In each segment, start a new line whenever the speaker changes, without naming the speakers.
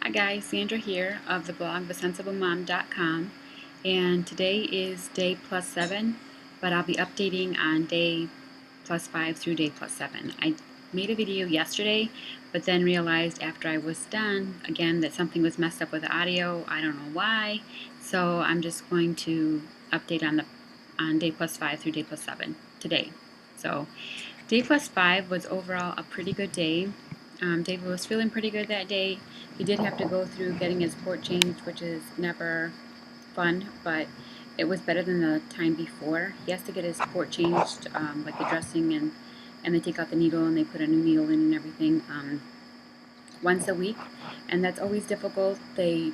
Hi guys, Sandra here of the blog thesensiblemom.com, and today is day plus 7, but I'll be updating on day plus 5 through day plus 7. I made a video yesterday, but then realized after I was done again that something was messed up with the audio. I don't know why, so I'm just going to update on day plus 5 through day plus 7 today. So day plus 5 was overall a pretty good day. David was feeling pretty good that day. He did have to go through getting his port changed, which is never fun, but it was better than the time before. He has to get his port changed, like the dressing, and they take out the needle and they put a new needle in and everything, once a week, and that's always difficult. They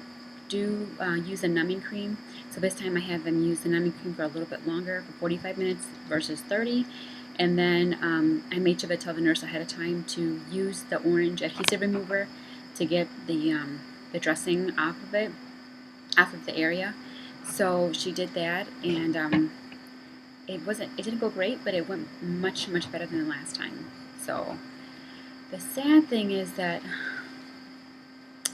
do use a numbing cream, so this time I have them use the numbing cream for a little bit longer, for 45 minutes versus 30. And then I made sure to tell the nurse ahead of time to use the orange adhesive remover to get the dressing off of it, off of the area. So she did that, and it didn't go great, but it went much better than the last time. So the sad thing is that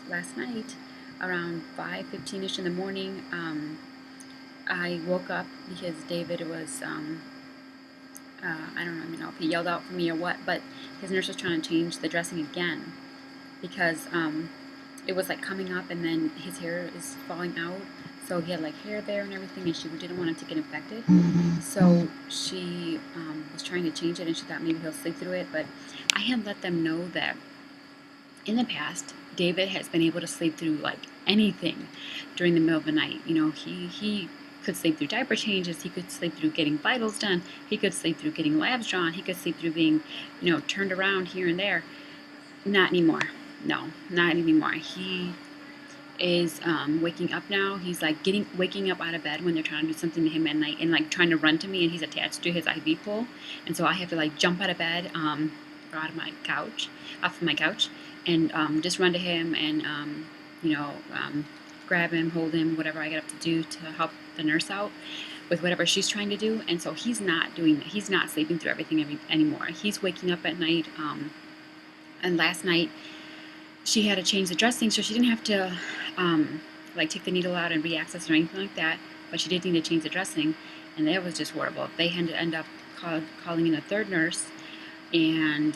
last night around 5:15ish in the morning, I woke up because David was I don't even know if he yelled out for me or what, but his nurse was trying to change the dressing again because it was like coming up and then his hair is falling out. So he had like hair there and everything, and she didn't want it to get infected. So she was trying to change it, and she thought maybe he'll sleep through it. But I had let them know that in the past, David has been able to sleep through like anything during the middle of the night. You know, he could sleep through diaper changes, he could sleep through getting vitals done, he could sleep through getting labs drawn, he could sleep through being, turned around here and there. Not anymore. No, not anymore. He is waking up now. He's like waking up out of bed when they're trying to do something to him at night and like trying to run to me, and he's attached to his IV pole, and so I have to like jump out of bed or out of my couch, off of my couch, and just run to him and grab him, hold him, whatever I get up to do to help the nurse out with whatever she's trying to do. And so he's not doing that. He's not sleeping through everything anymore. He's waking up at night. And last night she had to change the dressing, so she didn't have to like take the needle out and reaccess or anything like that. But she did need to change the dressing, and that was just horrible. They had to end up calling in a third nurse and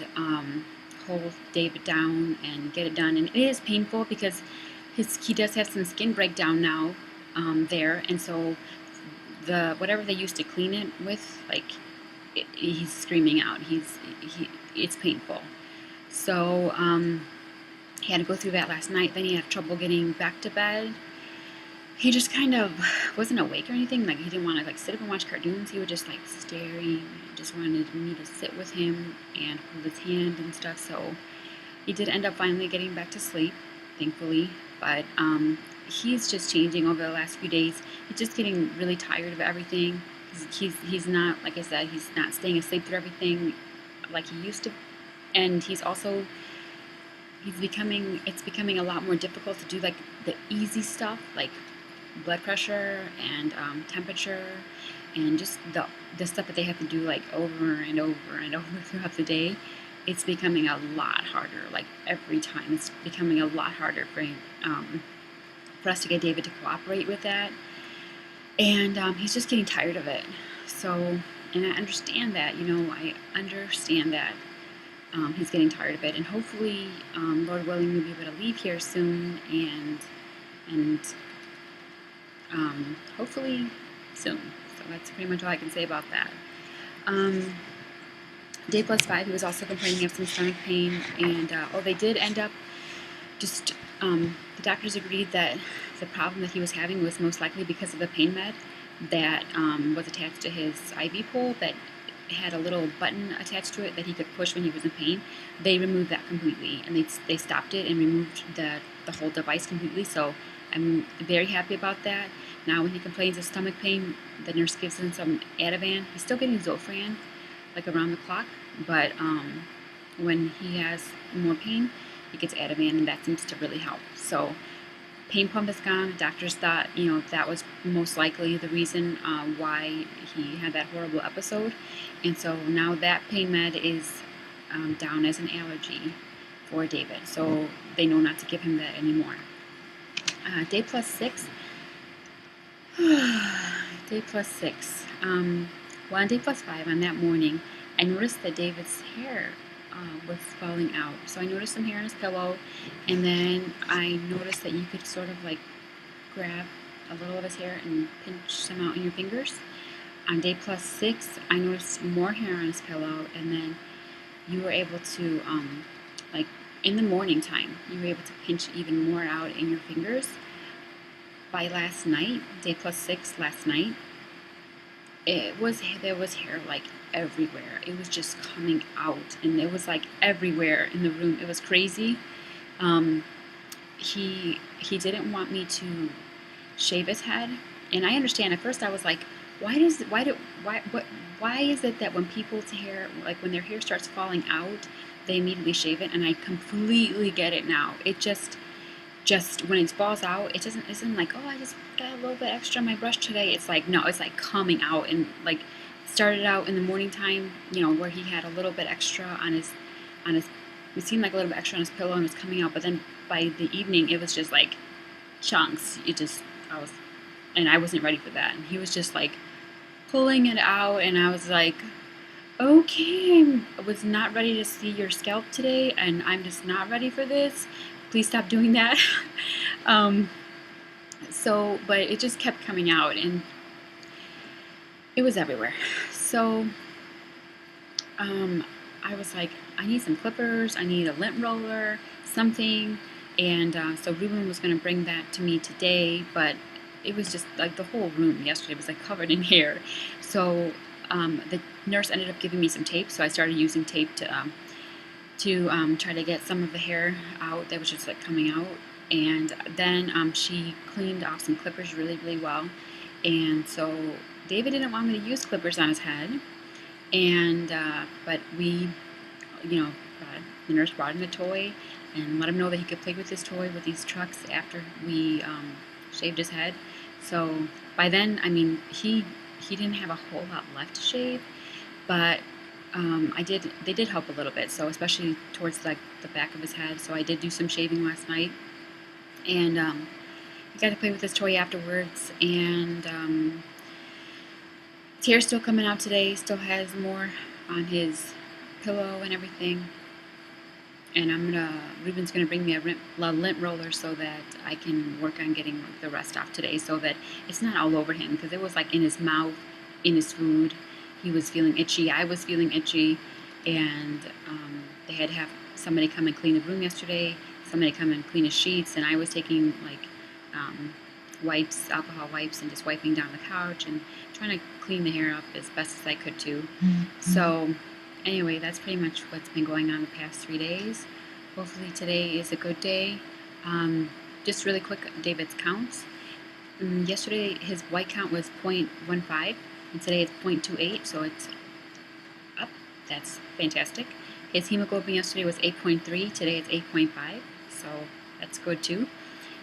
hold David down and get it done. And it is painful because he does have some skin breakdown now there, and so whatever they used to clean it with, like he's screaming out. It's painful. So he had to go through that last night. Then he had trouble getting back to bed. He just kind of wasn't awake or anything. Like he didn't want to like sit up and watch cartoons. He was just like staring and just wanted me to sit with him and hold his hand and stuff. So he did end up finally getting back to sleep, thankfully. But he's just changing over the last few days. He's just getting really tired of everything. He's not, like I said, he's not staying asleep through everything like he used to. And it's becoming a lot more difficult to do like the easy stuff, like blood pressure and temperature, and just the stuff that they have to do like over and over and over throughout the day. It's becoming a lot harder. Like every time, it's becoming a lot harder for us to get David to cooperate with that, and he's just getting tired of it. So, and I understand that. I understand that he's getting tired of it, and hopefully, Lord willing, we'll be able to leave here soon, and hopefully soon. So that's pretty much all I can say about that. Day plus 5, he was also complaining of some stomach pain, and they did end up just, the doctors agreed that the problem that he was having was most likely because of the pain med that was attached to his IV pole that had a little button attached to it that he could push when he was in pain. They removed that completely, and they stopped it and removed the whole device completely. So I'm very happy about that. Now when he complains of stomach pain, the nurse gives him some Ativan. He's still getting Zofran like around the clock, but when he has more pain, he gets Ativan, and that seems to really help. So pain pump is gone. The doctors thought that was most likely the reason why he had that horrible episode, and so now that pain med is down as an allergy for David, so they know not to give him that anymore. Day plus 6. Day plus 6. Well, on day plus 5, on that morning, I noticed that David's hair was falling out. So I noticed some hair on his pillow, and then I noticed that you could sort of like grab a little of his hair and pinch some out in your fingers. On day plus 6, I noticed more hair on his pillow, and then you were able to, like in the morning time, you were able to pinch even more out in your fingers. By last night, day plus 6 last night, there was hair like everywhere. It was just coming out, and it was like everywhere in the room. It was crazy. He didn't want me to shave his head, and I understand. At first, I was like, why is it that when people's hair, like when their hair starts falling out, they immediately shave it? And I completely get it now. It just when it falls out, isn't like, oh, I just got a little bit extra on my brush today. It's like, no, it's like coming out, and like started out in the morning time, where he had a little bit extra on his it seemed like a little bit extra on his pillow, and it was coming out. But then by the evening, it was just like chunks. I wasn't ready for that. And he was just like pulling it out, and I was like, okay, I was not ready to see your scalp today, and I'm just not ready for this. Please stop doing that. But it just kept coming out, and it was everywhere. So I was like, I need some clippers, I need a lint roller, something. And so Ruben was going to bring that to me today, but it was just like the whole room yesterday was like covered in hair. So the nurse ended up giving me some tape, so I started using tape to try to get some of the hair out that was just like coming out. And then she cleaned off some clippers really, really well. And so David didn't want me to use clippers on his head, and but we, the nurse brought him a toy and let him know that he could play with his toy with these trucks after we shaved his head. So by then, I mean, he didn't have a whole lot left to shave, but they did help a little bit. So especially towards like the back of his head. So I did do some shaving last night, and he got to play with his toy afterwards. And his hair's still coming out today. Still has more on his pillow and everything. And Ruben's gonna bring me a lint roller so that I can work on getting the rest off today, so that it's not all over him, because it was like in his mouth, in his food. He was feeling itchy. I was feeling itchy, and they had to have somebody come and clean the room yesterday. Somebody come and clean his sheets, and I was taking like wipes, alcohol wipes, and just wiping down the couch and trying to clean the hair up as best as I could too. Mm-hmm. So anyway, that's pretty much what's been going on the past 3 days. Hopefully today is a good day. Just really quick, David's counts. Yesterday his white count was 0.15, and today it's 0.28, so it's up. That's fantastic. His hemoglobin yesterday was 8.3, today it's 8.5, so that's good too.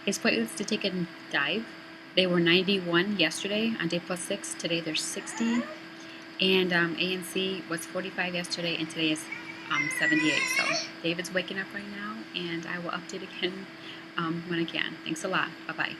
His platelets to take a dive, they were 91 yesterday on day plus 6, today they're 60. And ANC was 45 yesterday, and today is 78. So David's waking up right now, and I will update again when I can. Thanks a lot. Bye-bye.